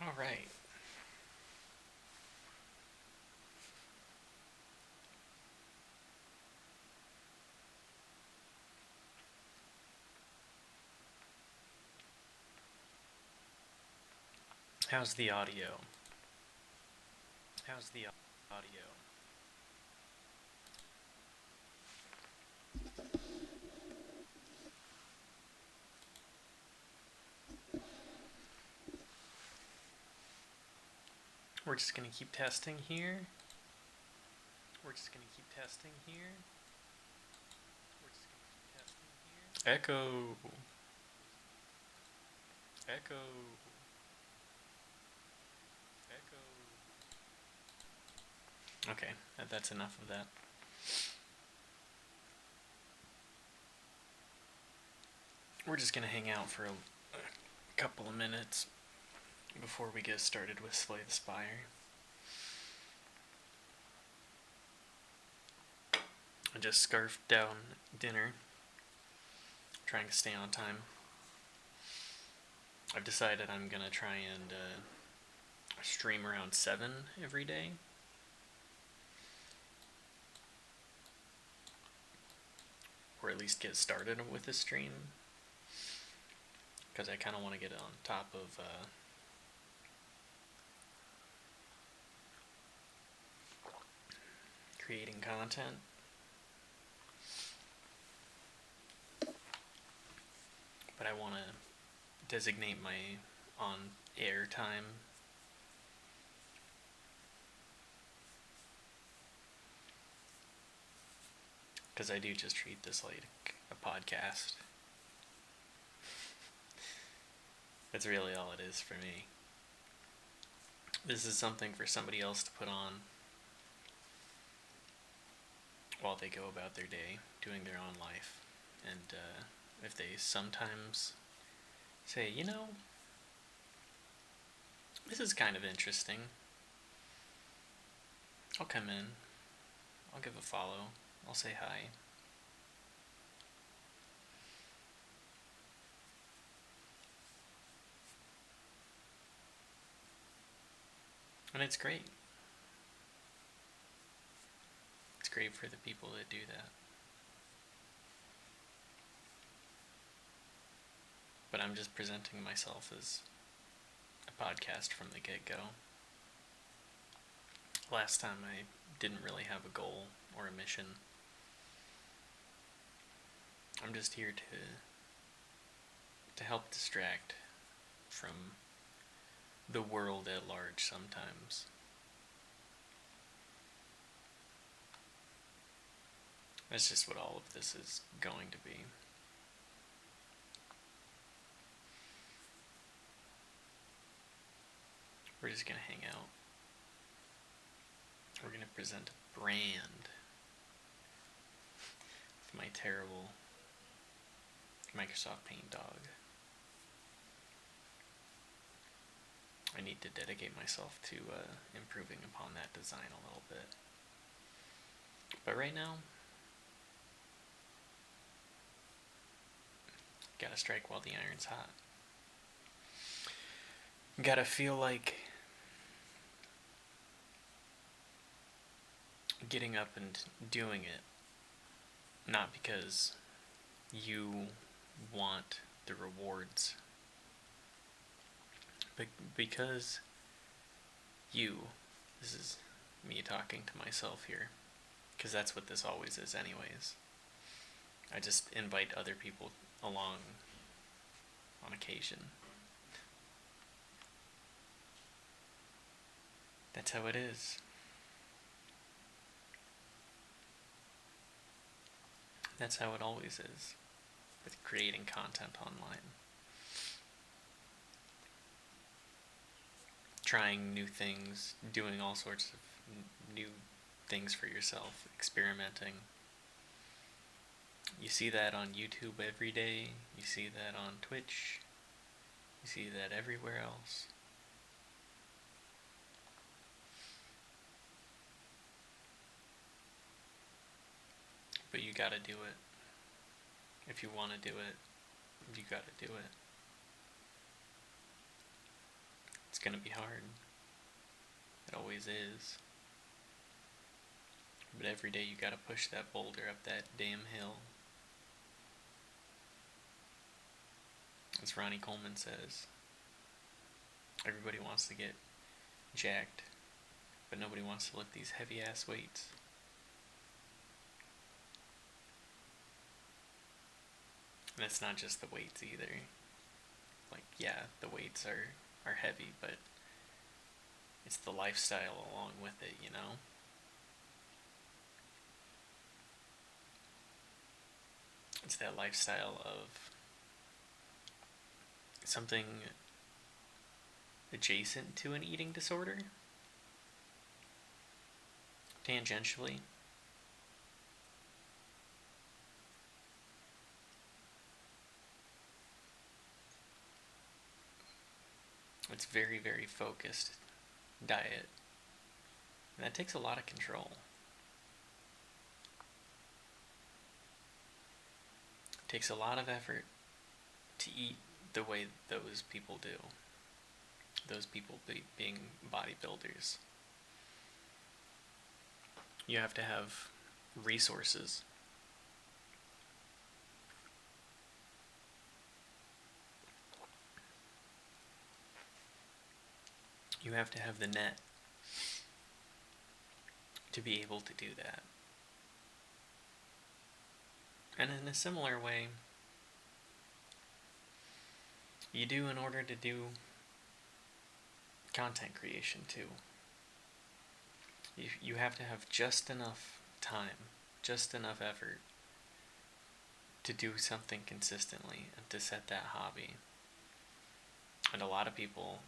All right. How's the audio? How's the audio? We're just gonna keep testing here. We're just gonna keep testing here. We're just gonna keep testing here. Echo. Echo. Echo. Okay, that's enough of that. We're just gonna hang out for a couple of minutes before we get started with Slay the Spire. I just scarfed down dinner, trying to stay on time. I've decided I'm gonna try and stream around 7 every day. Or at least get started with the stream. Because I kind of want to get on top of creating content. But I want to designate my on-air time. Because I do just treat this like a podcast. That's really all it is for me. This is something for somebody else to put on while they go about their day, doing their own life. And if they sometimes say, you know, this is kind of interesting, I'll come in, I'll give a follow, I'll say hi. And it's great. It's great for the people that do that. But I'm just presenting myself as a podcast from the get-go. Last time I didn't really have a goal or a mission. I'm just here to help distract from the world at large sometimes. That's just what all of this is going to be. We're just gonna hang out. We're gonna present a brand of my terrible Microsoft Paint dog. I need to dedicate myself to improving upon that design a little bit. But right now, gotta strike while the iron's hot. Gotta feel like getting up and doing it, not because you want the rewards, but because this is me talking to myself here, because that's what this always is anyways. I just invite other people along on occasion. That's how it is. That's how it always is with creating content online. Trying new things, doing all sorts of new things for yourself, experimenting. You see that on YouTube every day, you see that on Twitch, you see that everywhere else. But you gotta do it. If you wanna do it, you gotta do it. It's gonna be hard. It always is. But every day you gotta push that boulder up that damn hill. As Ronnie Coleman says, everybody wants to get jacked, but nobody wants to lift these heavy ass weights. And it's not just the weights either. Like, yeah, the weights are heavy, but it's the lifestyle along with it, you know? It's that lifestyle of something adjacent to an eating disorder, tangentially. It's very, very focused diet. And that takes a lot of control. It takes a lot of effort to eat the way those people do. Those people being bodybuilders. You have to have resources. You have to have the net to be able to do that. And in a similar way, you do in order to do content creation too. You have to have just enough time, just enough effort to do something consistently and to set that hobby. And a lot of people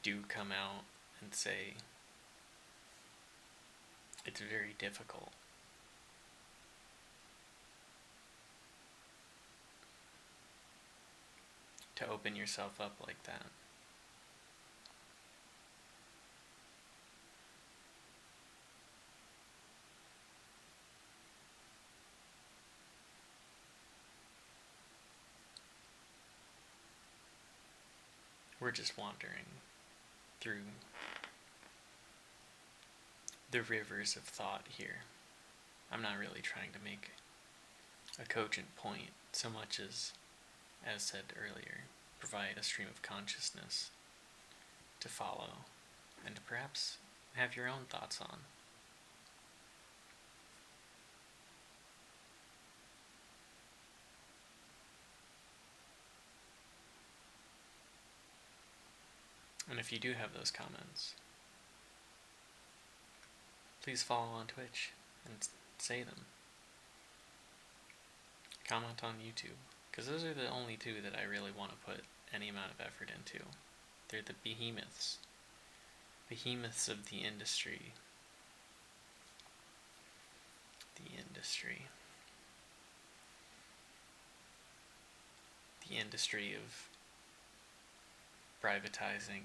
do come out and say it's very difficult. To open yourself up like that. We're just wandering through the rivers of thought here. I'm not really trying to make a cogent point so much as said earlier, provide a stream of consciousness to follow and to perhaps have your own thoughts on. And if you do have those comments, please follow on Twitch and say them. Comment on YouTube, because those are the only two that I really want to put any amount of effort into. They're the behemoths. Behemoths of the industry. The industry. The industry of privatizing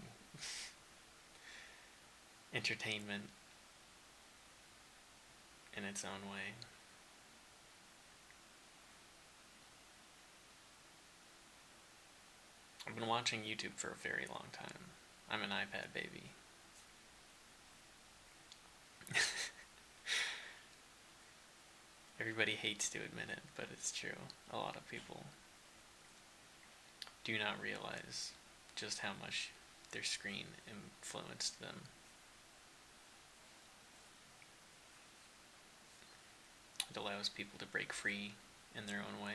entertainment in its own way. I've been watching YouTube for a very long time. I'm an iPad baby. Everybody hates to admit it, but it's true. A lot of people do not realize just how much their screen influenced them. It allows people to break free in their own way.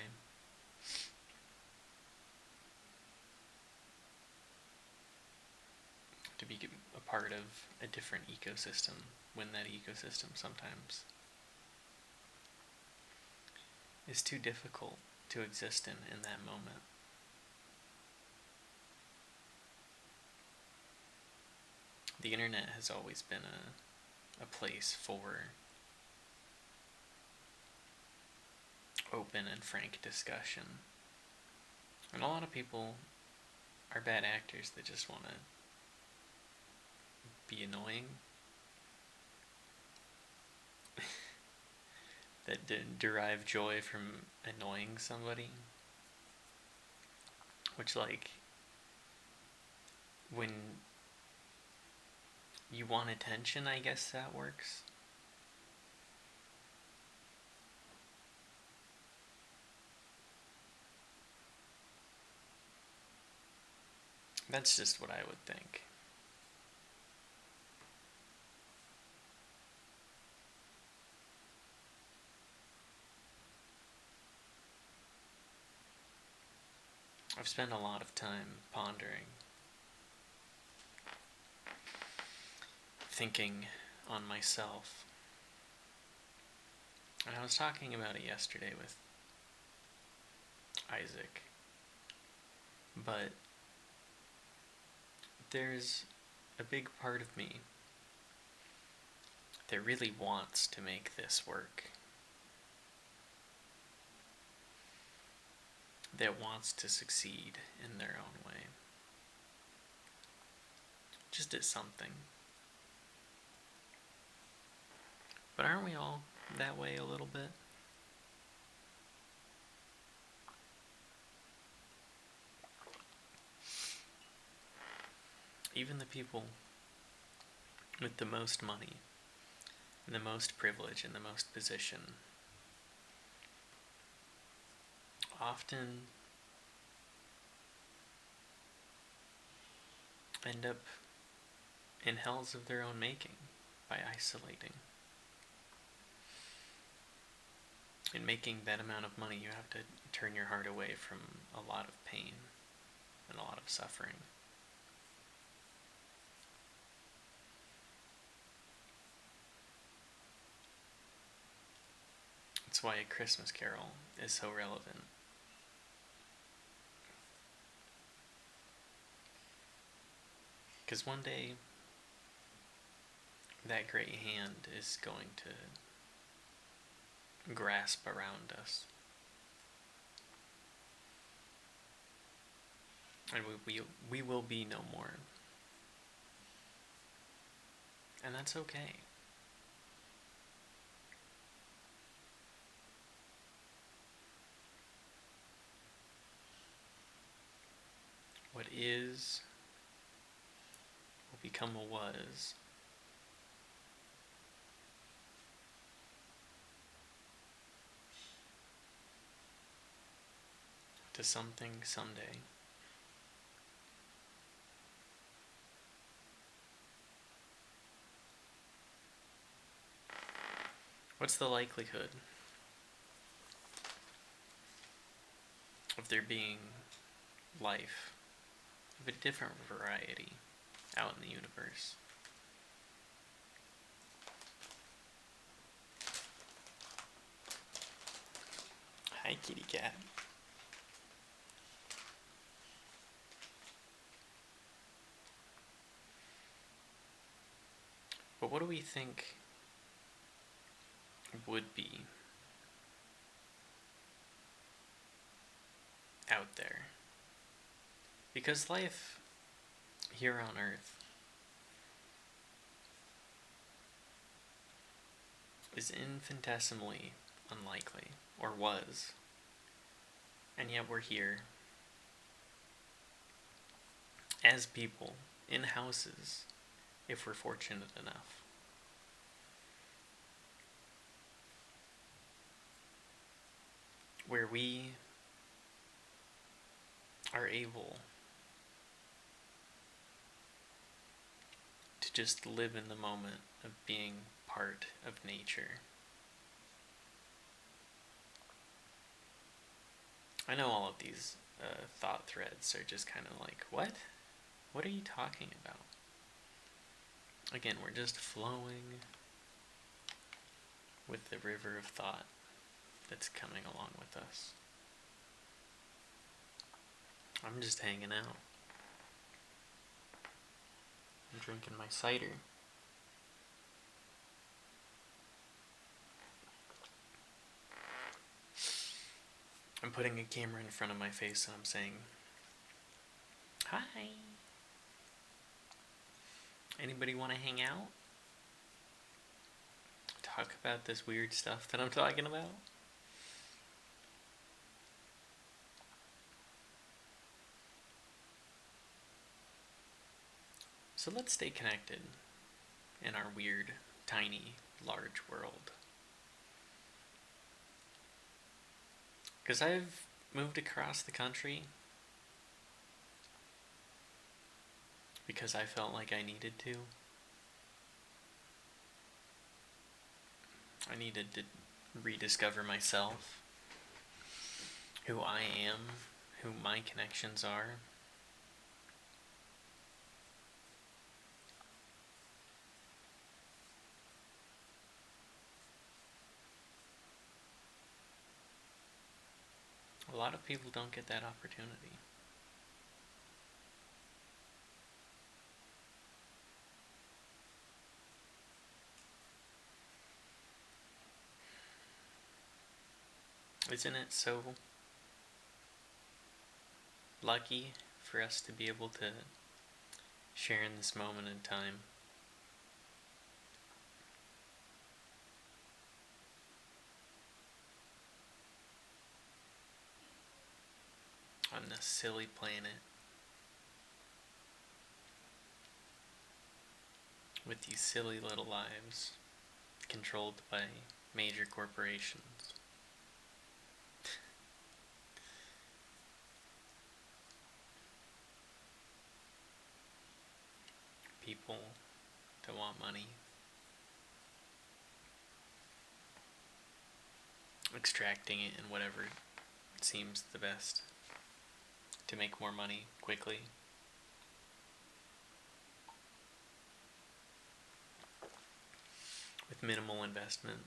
To be a part of a different ecosystem when that ecosystem sometimes is too difficult to exist in that moment. The internet has always been a place for open and frank discussion. And a lot of people are bad actors that just want to be annoying. That derive joy from annoying somebody. Which, like, when you want attention, I guess that works. That's just what I would think. I've spent a lot of time pondering, thinking on myself. And I was talking about it yesterday with Isaac. But there's a big part of me that really wants to make this work. That wants to succeed in their own way. Just at something. But aren't we all that way a little bit? Even the people with the most money, and the most privilege, and the most position often end up in hells of their own making by isolating. In making that amount of money, you have to turn your heart away from a lot of pain and a lot of suffering. That's why A Christmas Carol is so relevant. Because one day, that great hand is going to grasp around us. And we will be no more. And that's okay. What is will become a was. To something someday. What's the likelihood of there being life of a different variety out in the universe? Hi, kitty cat. But what do we think would be out there? Because life here on Earth is infinitesimally unlikely, or was, and yet we're here as people in houses if we're fortunate enough. Where we are able to just live in the moment of being part of nature. I know all of these thought threads are just kind of like, what? What are you talking about? Again, we're just flowing with the river of thought that's coming along with us. I'm just hanging out. I'm drinking my cider. I'm putting a camera in front of my face and I'm saying, hi. Anybody want to hang out? Talk about this weird stuff that I'm talking about? So let's stay connected in our weird, tiny, large world. Because I've moved across the country because I felt like I needed to. I needed to rediscover myself, who I am, who my connections are. A lot of people don't get that opportunity. Isn't it so lucky for us to be able to share in this moment in time? On this silly planet with these silly little lives controlled by major corporations. People that want money, extracting it in whatever seems the best to make more money quickly. With minimal investment.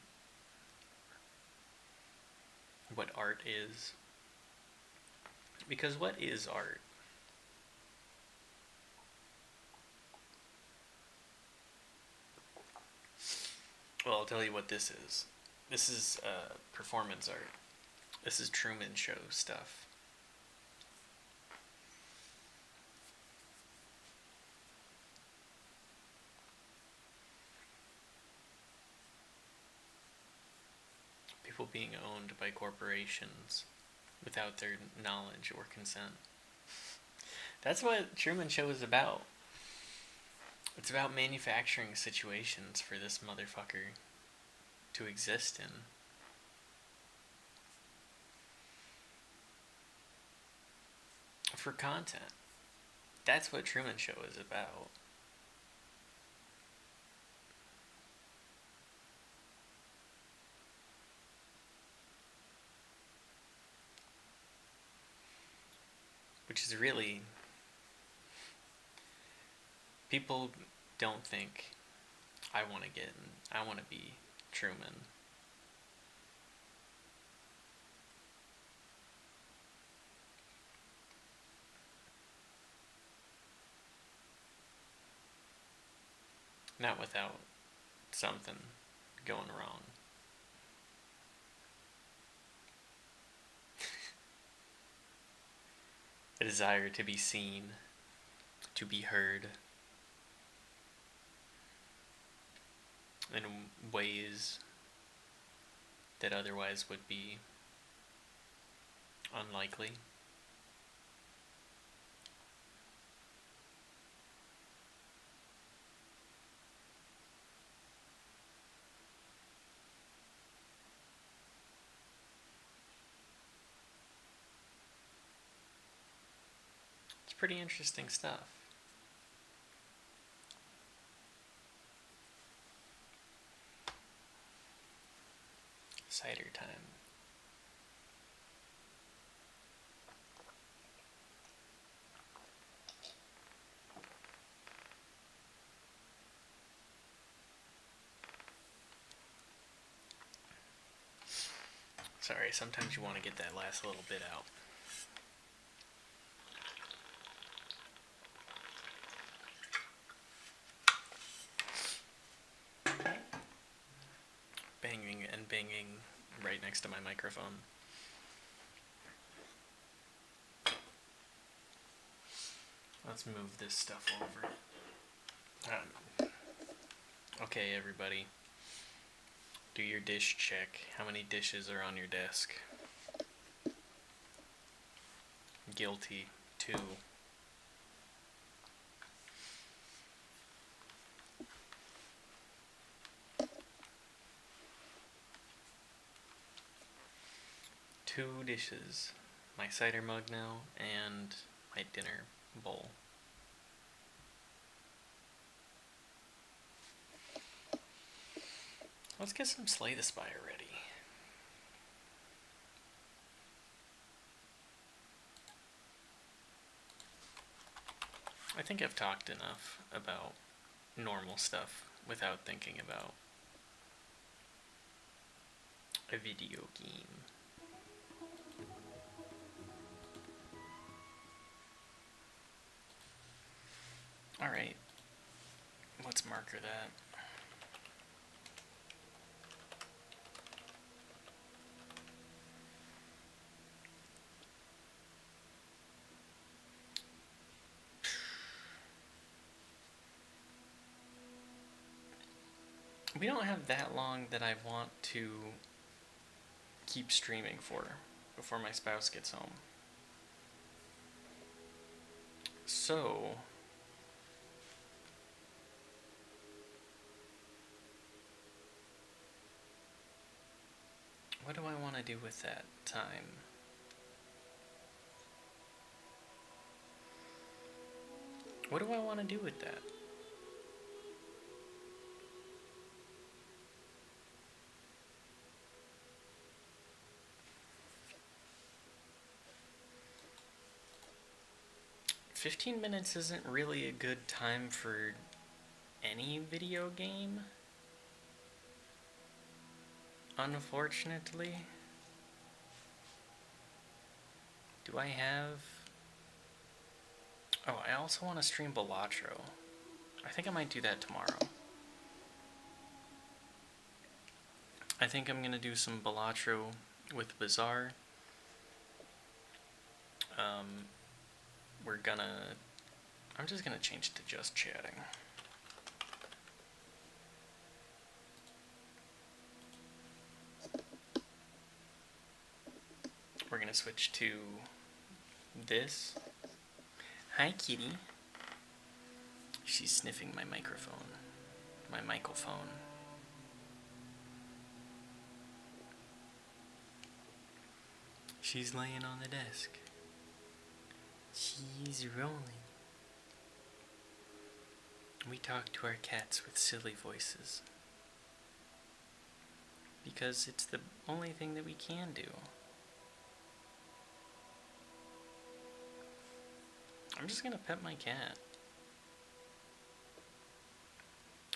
What art is. Because what is art? Well, I'll tell you what this is. This is performance art. This is Truman Show stuff. People being owned by corporations without their knowledge or consent. That's what Truman Show is about. It's about manufacturing situations for this motherfucker to exist in. For content. That's what Truman Show is about. Which is really... People don't think I want to be Truman. Not without something going wrong. A desire to be seen, to be heard, in ways that otherwise would be unlikely. It's pretty interesting stuff. Cider time. Sorry, sometimes you want to get that last little bit out. Banging and banging right next to my microphone. Let's move this stuff over. Okay, everybody. Do your dish check. How many dishes are on your desk? Guilty. 2. 2 dishes. My cider mug now, and my dinner bowl. Let's get some Slay the Spire ready. I think I've talked enough about normal stuff without thinking about a video game. Alright, let's marker that. We don't have that long that I want to keep streaming for before my spouse gets home. So, what do I want to do with that time? What do I want to do with that? "15 minutes isn't really a good time for any video game, unfortunately. Do I have... Oh, I also want to stream Balatro. I think I might do that tomorrow. I think I'm going to do some Balatro with Bazaar. I'm just gonna change it to just chatting. We're gonna switch to this. Hi, kitty. She's sniffing my microphone. My microphone. She's laying on the desk. She's rolling. We talk to our cats with silly voices. Because it's the only thing that we can do. I'm just gonna pet my cat.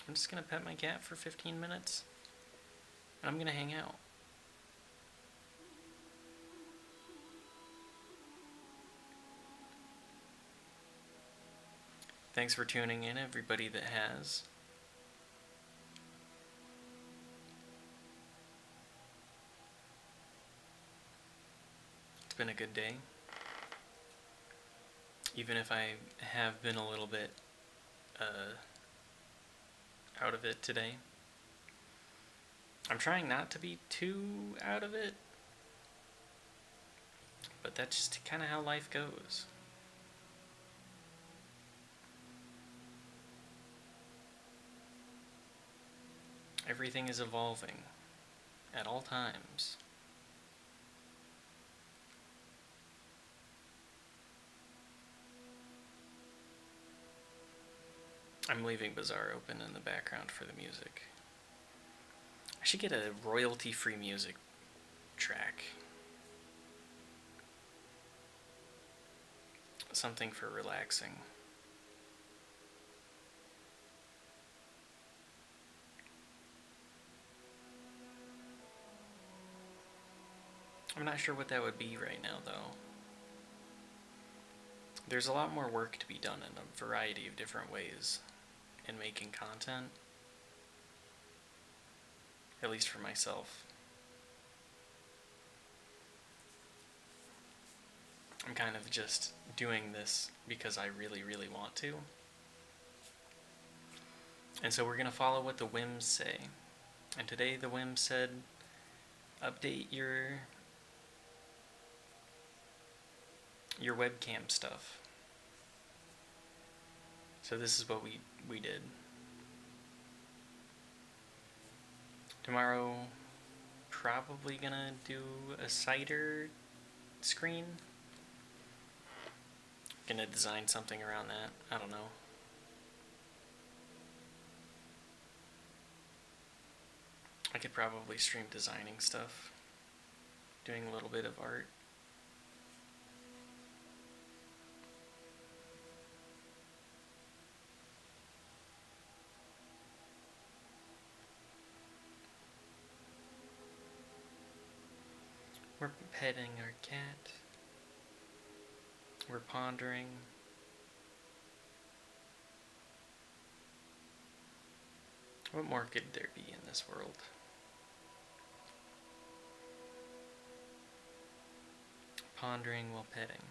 I'm just gonna pet my cat for 15 minutes. And I'm gonna hang out. Thanks for tuning in, everybody that has. It's been a good day. Even if I have been a little bit out of it today. I'm trying not to be too out of it. But that's just kind of how life goes. Everything is evolving at all times. I'm leaving Bazaar open in the background for the music. I should get a royalty-free music track. Something for relaxing. I'm not sure what that would be right now, though. There's a lot more work to be done in a variety of different ways in making content. At least for myself. I'm kind of just doing this because I really, really want to. And so we're going to follow what the whims say. And today the whims said, update your webcam stuff. So this is what we did. Tomorrow, probably gonna do a cider screen. Gonna design something around that. I don't know. I could probably stream designing stuff, doing a little bit of art. We're petting our cat. We're pondering. What more could there be in this world? Pondering while petting.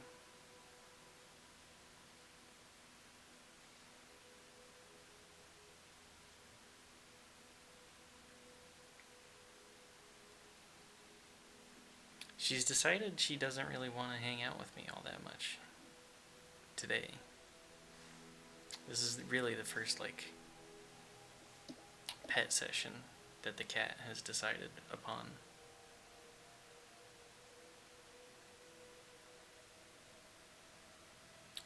She's decided she doesn't really want to hang out with me all that much today. This is really the first, like, pet session that the cat has decided upon.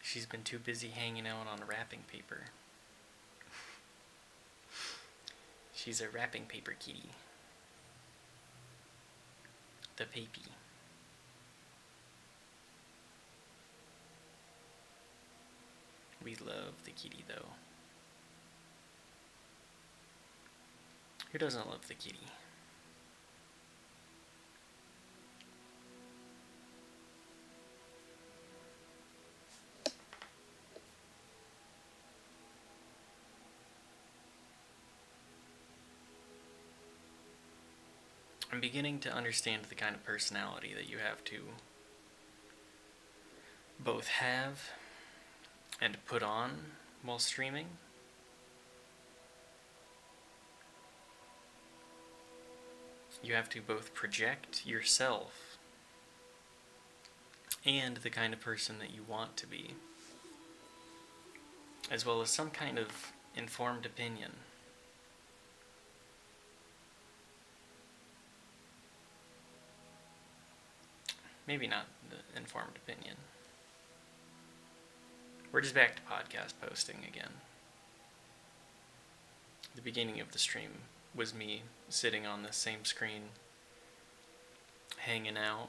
She's been too busy hanging out on wrapping paper. She's a wrapping paper kitty. The papy. We love the kitty, though. Who doesn't love the kitty? I'm beginning to understand the kind of personality that you have to both have and put on while streaming. You have to both project yourself and the kind of person that you want to be, as well as some kind of informed opinion. Maybe not the informed opinion. We're just back to podcast posting again. The beginning of the stream was me sitting on the same screen, hanging out.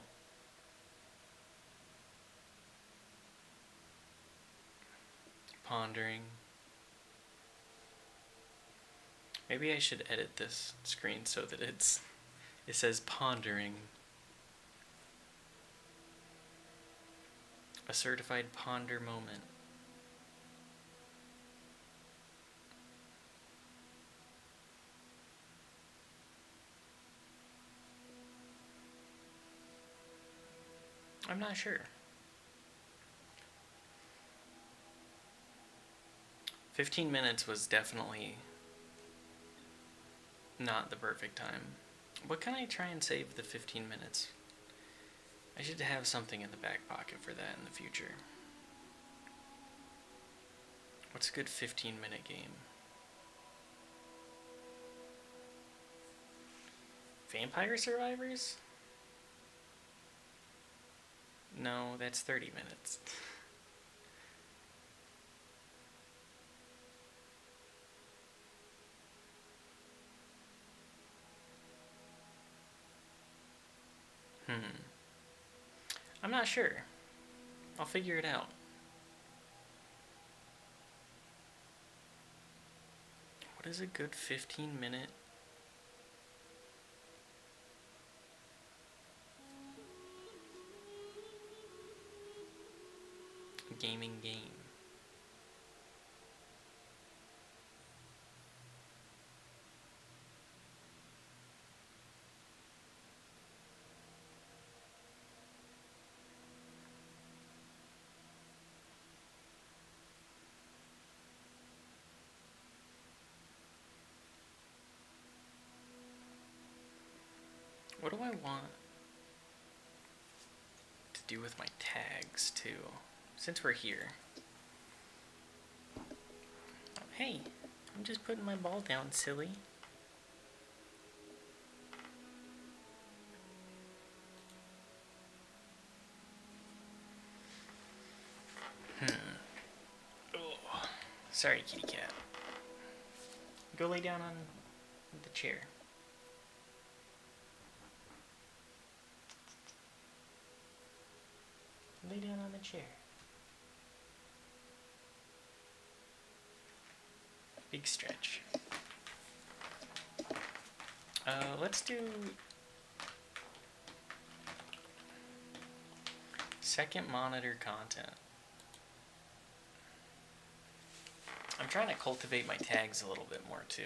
Pondering. Maybe I should edit this screen so that it says pondering. A certified ponder moment. I'm not sure. 15 minutes was definitely not the perfect time. What can I try and save the 15 minutes? I should have something in the back pocket for that in the future. What's a good 15-minute game? Vampire Survivors? No, that's 30 minutes. I'm not sure. I'll figure it out. What is a good 15-minute gaming game? What do I want to do with my tags, too? Since we're here. Oh, hey, I'm just putting my ball down, silly. Sorry, kitty cat. Go lay down on the chair. Lay down on the chair. Big stretch. Let's do second monitor content. I'm trying to cultivate my tags a little bit more too.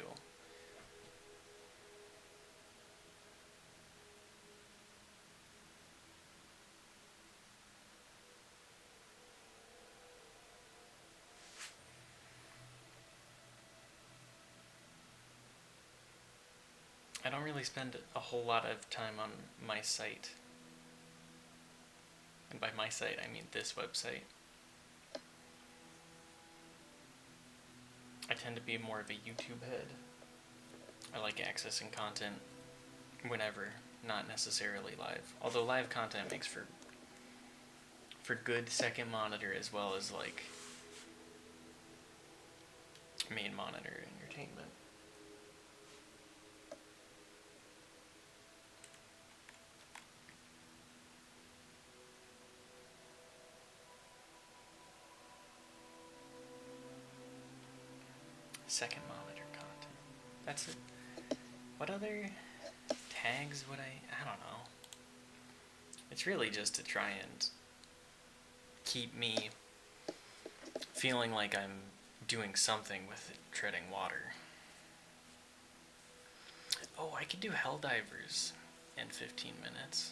I don't really spend a whole lot of time on my site. And by my site, I mean this website. I tend to be more of a YouTube head. I like accessing content whenever, not necessarily live. Although live content makes for good second monitor as well as like main monitor entertainment. Second monitor content. That's it. What other tags would I don't know. It's really just to try and keep me feeling like I'm doing something with it, treading water. Oh, I could do Helldivers in 15 minutes.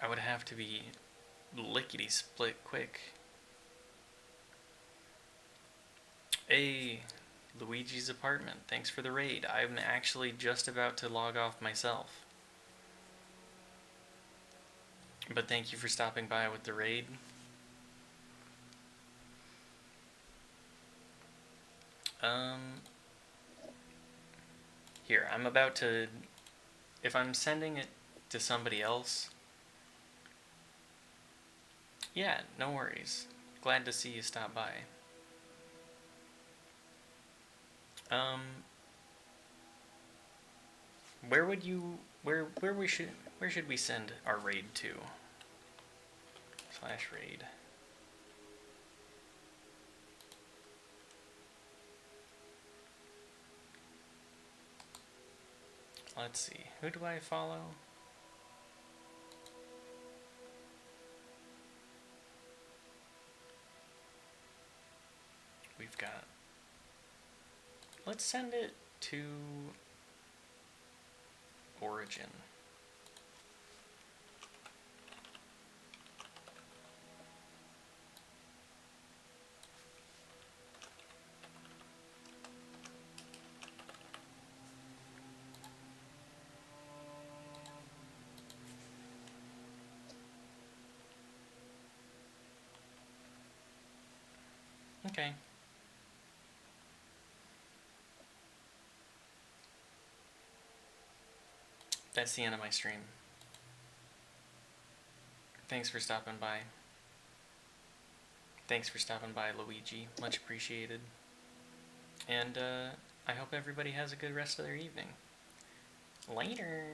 I would have to be lickety-split quick. Hey, Luigi's Apartment, thanks for the raid. I'm actually just about to log off myself. But thank you for stopping by with the raid. Here, I'm about to... If I'm sending it to somebody else... Yeah, no worries. Glad to see you stop by. Where would you... Where should we send our raid to? /raid. Let's see. Who do I follow? We've got... Let's send it to Origin. Okay. That's the end of my stream. Thanks for stopping by. Thanks for stopping by, Luigi. Much appreciated. And I hope everybody has a good rest of their evening. Later.